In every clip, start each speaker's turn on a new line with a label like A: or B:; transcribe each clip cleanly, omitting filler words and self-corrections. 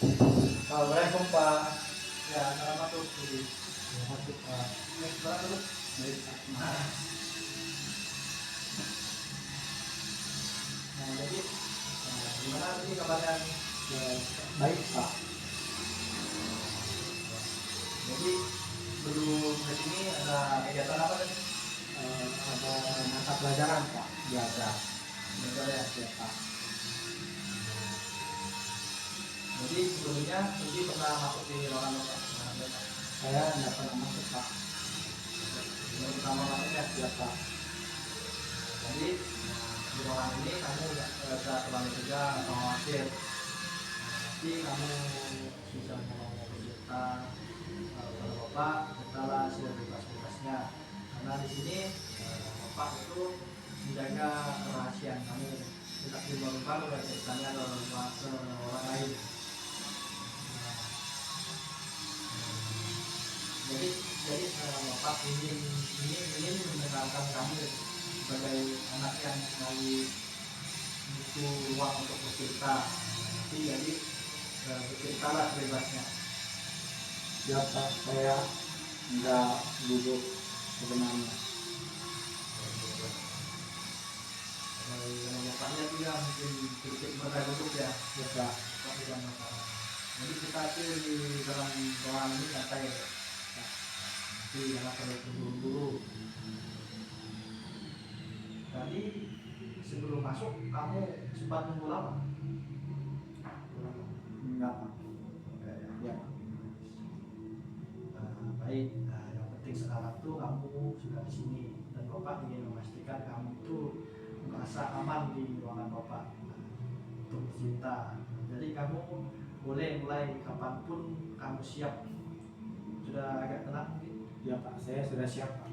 A: Assalamualaikum Pak.
B: Ya, salam masuk. Jadi,
A: Masuk Pak.
B: ini berapa dulu?
A: Baik Pak.
B: Nah, jadi, gimana ini kabarnya?
A: Ya, baik Pak.
B: Jadi, belum ke sini ada kegiatan apa tadi?
A: Ada mata pelajaran Pak. Biasa.
B: Betul ya.
A: Ya Pak.
B: Jadi, sebelumnya Suci pernah masuk di ruangan Bapak?
A: Saya tidak pernah masuk Pak.
B: Yang pertama masuknya.
A: Ya Pak.
B: Jadi, di ruangan ini kamu nggak terlalu tegang atau khawatir. Nanti kamu bisa mau bercerita pada Bapak, ceritalah sebebas-bebasnya. Karena di sini Bapak itu menjaga kerahasiaan kamu, tidak diumbar oleh ceritanya ke orang lain. Jadi Bapak ingin mendengarkan kamu sebagai anak yang lagi butuh ruang untuk bercerita. Jadi berceritalah sebebasnya.
A: Ya Pak. Saya tidak duduk sebenarnya.
B: Kalau Bapaknya juga mungkin sedikit duduk ya.
A: Ya Pak.
B: Pak tidak masalah. Jadi kita tuh di dalam ruangan ini santai ya. Nanti jangan terlalu terburu-buru. Tadi sebelum masuk kamu sempat nunggu lama?
A: Enggak Pak.
B: Enggak ya.
A: Ya Pak.
B: Baik. Yang penting sekarang tuh kamu sudah di sini dan Bapak ingin memastikan kamu tuh merasa aman di ruangan Bapak untuk bercinta. Jadi kamu boleh mulai kapanpun kamu siap. Sudah agak tenang mungkin?
A: Ya Pak. Saya sudah siap Pak.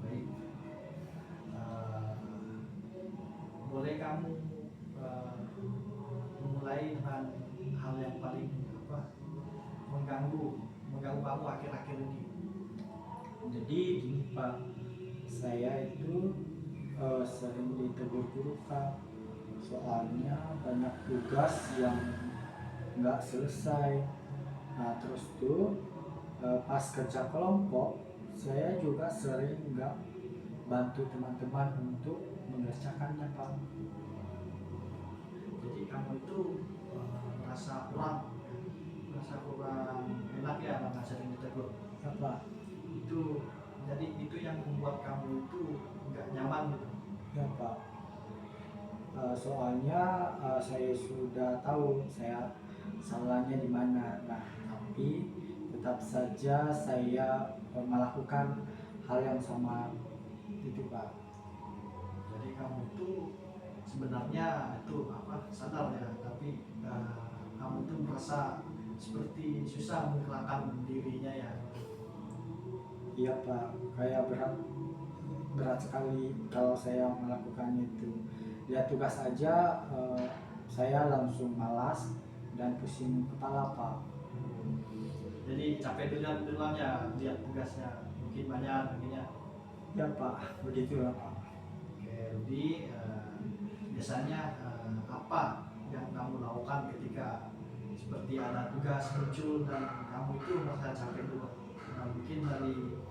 B: Baik. Boleh kamu memulai dengan hal yang paling mengganggu kamu akhir-akhir ini.
A: Jadi gini Pak. Saya itu sering ditegur guru Pak. Soalnya banyak tugas yang nggak selesai. Nah terus tuh pas kerja kelompok saya juga sering nggak bantu teman-teman untuk mengerjakannya Pak.
B: Jadi kamu itu merasa kurang enak ya karena sering ditegur.
A: Ya Pak.
B: Jadi itu yang membuat kamu itu nggak nyaman gitu.
A: Ya Pak. Soalnya saya sudah tahu saya salahnya di mana. Nah tapi tetap saja saya melakukan hal yang sama itu Pak.
B: Jadi kamu itu sebenarnya itu sadar ya, tapi kamu itu merasa seperti susah menggerakkan dirinya ya.
A: Iya Pak, kayak berat sekali kalau saya melakukan itu. Lihat tugas aja saya langsung malas dan pusing kepala Pak.
B: Jadi capek duluan ya lihat tugasnya mungkin banyak begini.
A: Ya Pak, begitulah Pak.
B: Oke, jadi biasanya apa yang kamu lakukan ketika seperti ada tugas muncul dan kamu itu merasa capek dulu? Nah, mungkin dari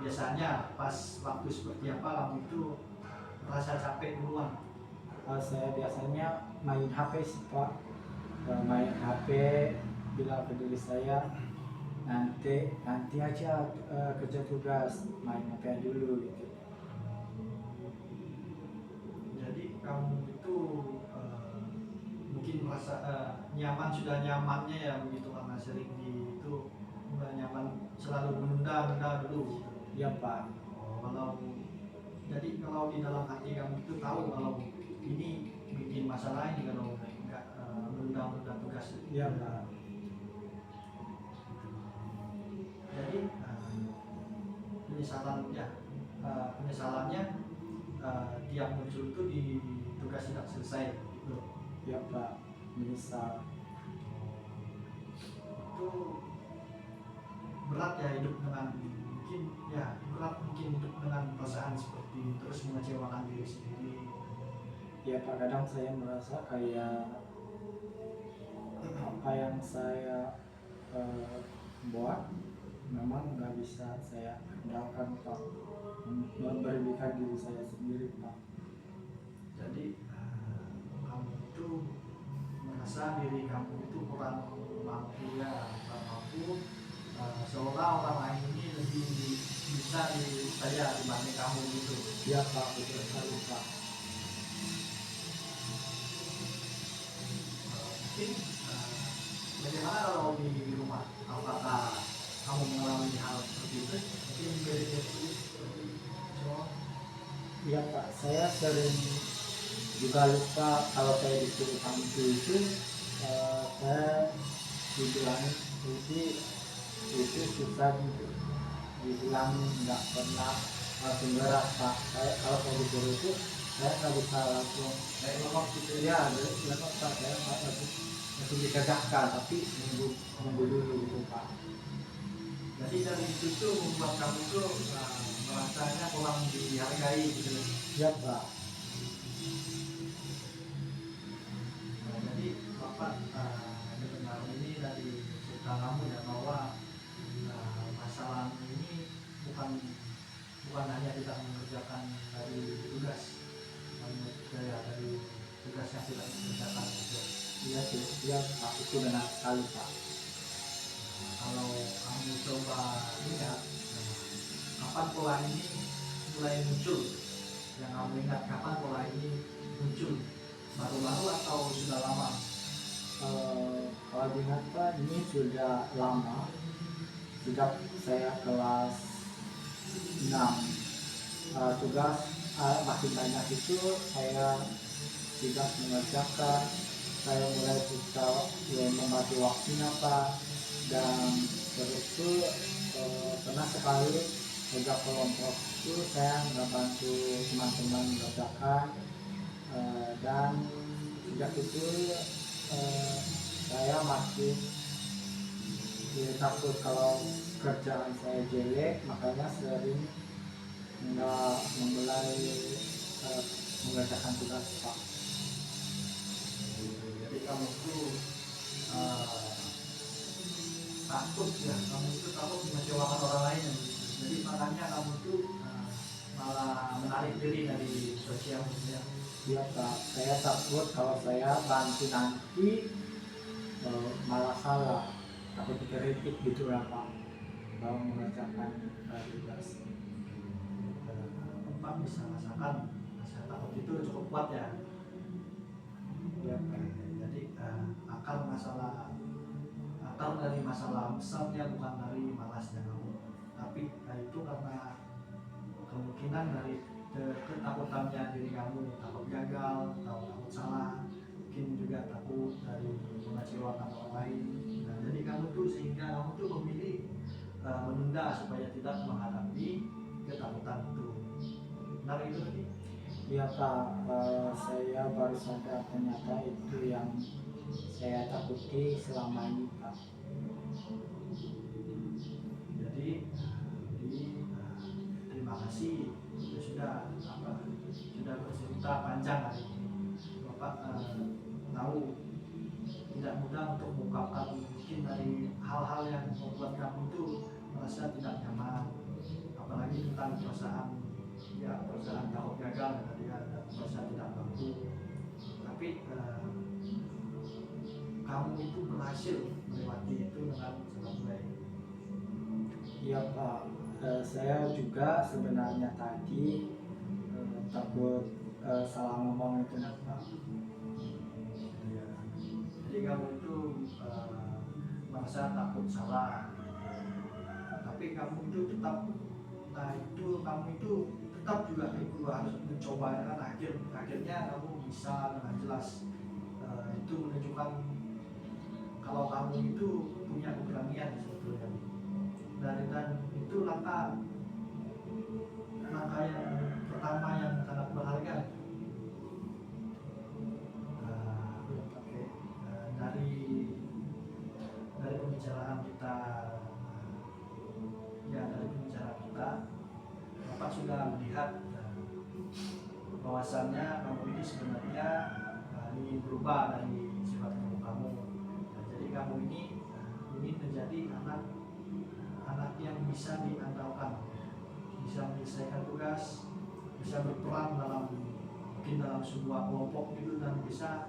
B: biasanya pas waktu seperti apa kamu itu merasa capek duluan?
A: Saya biasanya main HP sih Pak. Main HP bilang ke diri saya nanti aja kerja tugas, main HP dulu gitu.
B: Jadi kamu itu mungkin merasa sudah nyamannya ya begitu karena sering itu udah nyaman selalu menunda dulu.
A: Ya Pak.
B: Jadi kalau di dalam hati kamu itu tahu kalau ini bikin masalah ini kalau nggak menunda tugas.
A: Ya Pak.
B: Jadi penyesalannya tiap muncul itu di tugas tidak selesai gitu.
A: Ya Pak, menyesal.
B: Itu berat ya hidup dengan mungkin hidup dengan perasaan seperti terus mengecewakan diri sendiri.
A: Ya Pak, kadang saya merasa kayak apa yang saya buat memang nggak bisa saya andalkan Pak, memberanikan diri saya sendiri Pak.
B: Jadi kamu itu merasa diri kamu itu kurang mampu ya, kurang mampu, seolah orang lain ini lebih bisa saya dibanding kamu gitu.
A: Ya Pak, betul sekali Pak.
B: Mungkin bagaimana kalau di rumah, apakah kamu mengalami hal seperti itu? Mungkin bedanya seperti semua.
A: Ya Pak, saya sering juga lupa kalau saya disuruh tampil itu, saya dibilang itu susah gitu, dibilang nggak pernah langsung gerak Pak. Saya kalau saya disuruh itu saya nggak bisa langsung
B: Kayak ngomong gitu
A: ya lepas Pak, saya nggak langsung dikerjakan, tapi nunggu dulu gitu Pak.
B: Jadi dari itu tuh membuat kamu tuh merasanya kurang dihargai gitu.
A: Ya Pak.
B: Jadi Bapak dengar ini dari cerita kamu ya, bahwa masalah ini bukan hanya tidak mengerjakan dari tugas, namun dari tugas yang tidak dikerjakan gitu.
A: Iya Pak, itu benar sekali Pak.
B: Kalau kamu coba lihat kapan pola ini mulai muncul, yang kamu ingat kapan pola ini muncul, baru-baru atau sudah lama?
A: Kalau diingat Pak, ini sudah lama, sejak saya kelas 6. Tugas makin banyak itu saya tidak mengerjakan, saya mulai suka membantu waktunya Pak, dan terus itu pernah sekali sejak kelompok itu saya ngebantu teman-teman mengerjakan, dan sejak itu saya makin takut kalau kerjaan saya jelek, makanya sering nggak memulai mengerjakan tugas Pak.
B: Jadi kamu tuh takut ya, kamu itu takut mengecewakan orang lain. Jadi makanya kamu tuh malah menarik diri dari sosial media.
A: Iya Pak, saya takut kalau saya bantu nanti malah salah, takut dikritik gitu ya Pak, kalau mengerjakan tugas.
B: Bapak bisa rasakan rasa takut itu cukup kuat ya.
A: Iya Pak.
B: Jadi akar dari masalah besarnya bukan dari malasnya kamu, tapi itu karena kemungkinan dari ketakutannya diri kamu, takut gagal atau takut salah, mungkin juga takut dari mengecewakan orang lain. Nah, jadi kamu tuh sehingga kamu tuh memilih menunda supaya tidak menghadapi ketakutan itu. Benar itu tadi?
A: Iya Pak, saya baru sadar ternyata itu yang saya takuti selama ini Pak.
B: Jadi terima kasih sudah bercerita panjang hari ini. Bapak tahu tidak mudah untuk mengungkapkan mungkin dari hal-hal yang membuat kamu itu merasa tidak nyaman, apalagi tentang perasaan takut gagal dan perasaan tidak mampu. Tapi kamu itu berhasil melewati itu dengan sangat baik.
A: Iya Pak, saya juga sebenarnya tadi takut salah ngomong itu Pak.
B: Ya. Jadi kamu itu merasa takut salah, tapi kamu itu tetap, kamu itu tetap juga itu harus mencoba kan, akhirnya kamu bisa dengan jelas itu menunjukkan kalau kamu itu punya keberanian sebetulnya. Dan itu langkah yang pertama yang sangat berharga. Dari pembicaraan kita, Bapak sudah melihat bahwasannya kamu ini sebenarnya ingin berubah dari sifat kamu. Nah, jadi kamu ini menjadi anak yang bisa diandalkan, bisa menyelesaikan tugas, bisa berperan mungkin dalam sebuah kelompok gitu, dan bisa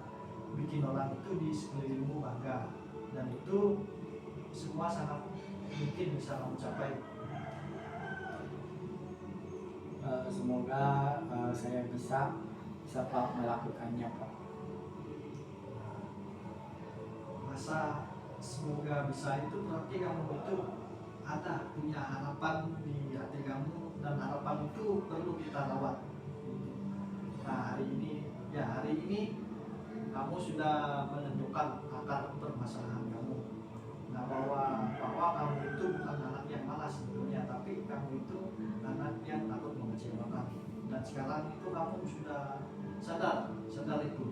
B: bikin orang itu di sekelilingmu bangga, dan itu semua sangat mungkin bisa kamu capai.
A: Semoga saya bisa Pak melakukannya Pak.
B: Masa semoga bisa itu berarti kamu itu ada punya harapan di hati kamu, dan harapan itu perlu kita rawat. Nah hari ini kamu sudah menentukan akar permasalahan kamu. Nah bahwa kamu itu bukan anak yang malas sebetulnya, tapi kamu itu anak yang takut mengecewakan. Dan sekarang itu kamu sudah sadar itu.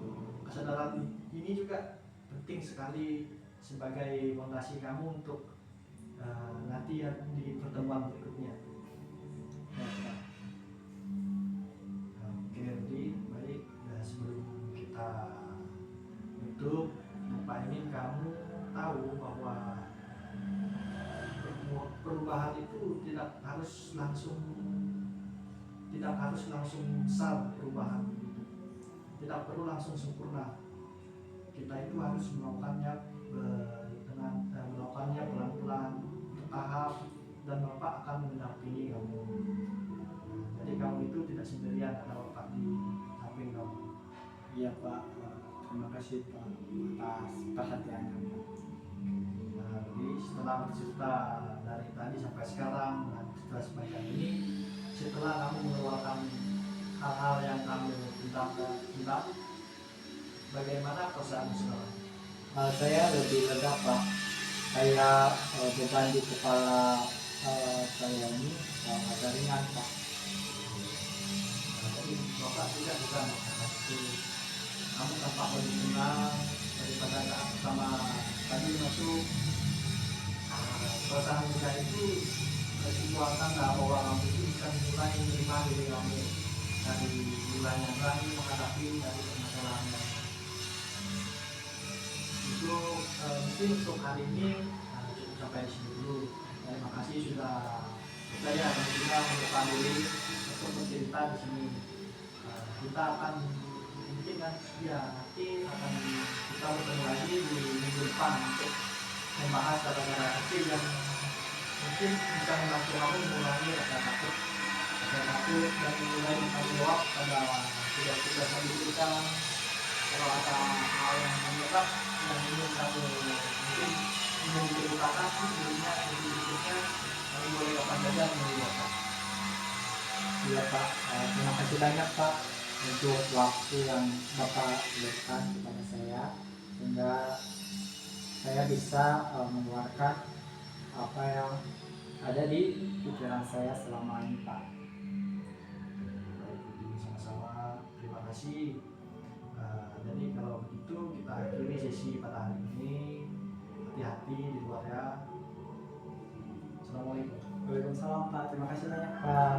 B: Kesadaran ini juga penting sekali sebagai fondasi kamu untuk nanti di pertemuan berikutnya. Oke, jadi baik. Nah, sebelum kita tutup, Pak ingin kamu tahu bahwa perubahan itu tidak harus langsung besar perubahan, tidak perlu langsung sempurna. Kita itu harus melakukannya pelan-pelan, bertahap, dan Bapak akan mendampingi kamu. Jadi kamu itu tidak sendirian, ada Bapak di samping kamu.
A: Iya Pak, terima kasih Pak atas perhatiannya Pak.
B: Nah, jadi setelah bercerita dari tadi sampai sekarang, dan setelah sepanjang ini, setelah kamu mengeluarkan hal-hal yang kamu undang, bagaimana perasaan sekarang?
A: Saya lebih lega Pak. Saya beban di kepala saya ini agak ringan Pak.
B: Nah, jadi Bapak juga bisa mengatakan itu kamu tampak lebih tenang daripada saat pertama tadi masuk. Perasaan lega itu sebuah tanda bahwa kamu itu bisa mulai menerima diri kamu dari mulai yang berani menghadapi dari permasalahan yang itu. Mungkin untuk hari ini cukup sampai di sini dulu. Terima kasih sudah percaya dan juga membuka diri untuk bercerita di sini. Kita akan mungkin nanti akan kita bertemu lagi di minggu depan untuk membahas kata-kata kecil yang mungkin bisa membantu kamu mengurangi rasa takut dan mulai bertanggung jawab pada tugas-tugas yang diberikan. Kalau ada hal yang mendesak yang ingin kamu mungkin ingin diceritakan sebelumnya berikutnya, kamu boleh kapan saja menceritakan.
A: Iya Pak, terima kasih banyak Pak untuk waktu yang Bapak berikan kepada saya, sehingga saya bisa mengeluarkan apa yang ada di pikiran saya selama ini Pak.
B: Baik, sama-sama, terima kasih. Jadi kalau begitu kita akhiri sesi pada hari ini. Hati-hati di luar ya. Assalamualaikum.
A: Waalaikumsalam Pak, terima kasih banyak Pak.